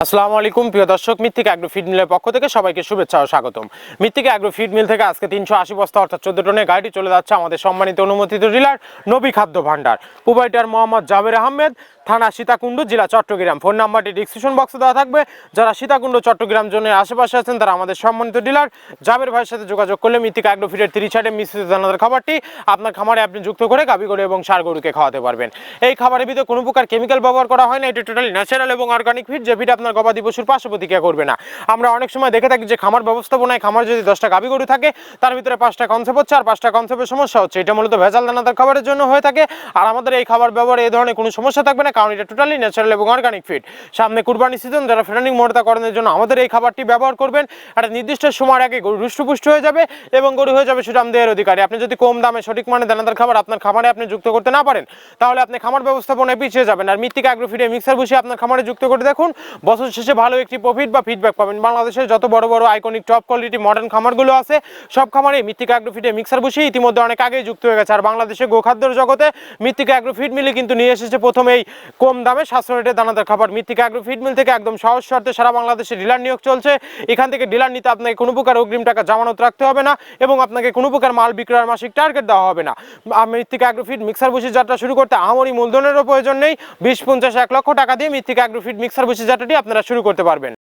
আসসালামু আলাইকুম প্রিয় দর্শক, মৃত্তিকা অ্যাগ্রো ফিড মিলের পক্ষ থেকে সবাইকে শুভেচ্ছা ও স্বাগতম। মৃত্তিকা অ্যাগ্রো ফিড মিল থেকে আজকে 380 বস্তা অর্থাৎ 14 টনের গাড়িটি চলে যাচ্ছে আমাদের সম্মানিত অনুমোদিত ডিলার নবী খাদ্য ভান্ডার, প্রোপাইটার মোহাম্মদ জাবের আহমেদ, থানা সীতাকুণ্ড, জেলা চট্টগ্রাম। ফোন নাম্বারটি ডিসক্রিপশন বক্সে দেওয়া থাকবে। যারা সীতাকুণ্ড চট্টগ্রাম জোনের আশেপাশে আছেন তারা আমাদের সম্মানিত ডিলার জাবের ভাইয়ের সাথে যোগাযোগ করলে মৃত্তিকা অ্যাগ্রো ফিডের 30 ছাড়ে মিশ্রিত দানাদার খাবারটি আপনার খামারে আপনি যুক্ত করে গাভী গরু এবং ষাঁড় গরুকে খাওয়াতে পারবেন। এই খাবারের ভিতরে কোনো প্রকার কেমিক্যাল ব্যবহার করা হয় না, এটি টোটালি ন্যাচারাল এবং অর্গানিক ফিড, যে ফিড আপনার গবাদি পশুর পার্শ্ব প্রতিক্রিয়া করবে না। আমরা অনেক সময় দেখে থাকি যে খামার ব্যবস্থাপনায় খামার যদি 10টা গাভী গরু থাকে তার ভিতরে 5টা কনসেপ্ট হচ্ছে আর 5টা কনসেপ্টের সমস্যা হচ্ছে। এটা মূলত ভেজাল দানাদার খাবারের জন্য হয়ে থাকে। আর আমাদের এই খাবার ব্যবহারে এই ধরনের কোনো সমস্যা থাকবে না, কারণ এটা টোটালি ন্যাচারাল এবং অর্গানিক ফিড। সামনে কুরবানি সিজন, যারা ফেরানিং মোটাতাকরণের জন্য আমাদের এই খাবারটি ব্যবহার করবেন, একটা নির্দিষ্ট সময়ের আগে গরু হৃষ্টপুষ্ট হয়ে যাবে এবং গরু হয়ে যাবে সুঠামদেহের অধিকারী। আপনি যদি কম দামে সঠিক মানের দানাদার খাবার আপনার খামারে আপনি যুক্ত করতে না পারেন তাহলে আপনি খামার ব্যবস্থাপনায় পিছিয়ে যাবেন। আর মৃত্তিকা অ্যাগ্রো ফিডে মিক্সার বসিয়ে আপনার খামারে যুক্ত করে দেখুন, বছর শেষে ভালো একটি প্রফিট বা ফিডব্যাক পাবেন। বাংলাদেশের যত বড় বড় আইকনিক টপ কোয়ালিটি মডার্ন খামারগুলো আছে সব খামারে মৃত্তিকা অ্যাগ্রো ফিডে মিক্সার বসিয়ে ইতিমধ্যে অনেক আগেই যুক্ত হয়ে গেছে। আর বাংলাদেশে গোখাদ্যের জগতে মৃত্তিকা অ্যাগ্রো ফিড মিলে কিন্তু নিয়ে এসেছে প্রথমেই কম দামে সাশ্রয় রেটে দানাদার খাবার। মৃত্তিকা অ্যাগ্রো ফিড মিল থেকে একদম সহজ শর্তে সারা বাংলাদেশে ডিলার নিয়োগ চলছে। এখান থেকে ডিলার নিতে আপনাকে কোনো প্রকার অগ্রিম টাকা জামানত রাখতে হবে না এবং আপনাকে কোনো প্রকার মাল বিক্রয়ের মাসিক টার্গেট দেওয়া হবে না। মৃত্তিকা অ্যাগ্রো ফিড মিক্সার বসিয়ে যাত্রা শুরু করতে আহামরি মূলধনেরও প্রয়োজন নেই। 20, 50, 1 লক্ষ টাকা দিয়ে মৃত্তিকা অ্যাগ্রো ফিড মিক্সার বসিয়ে যাত্রাটি আপনারা শুরু করতে পারবেন।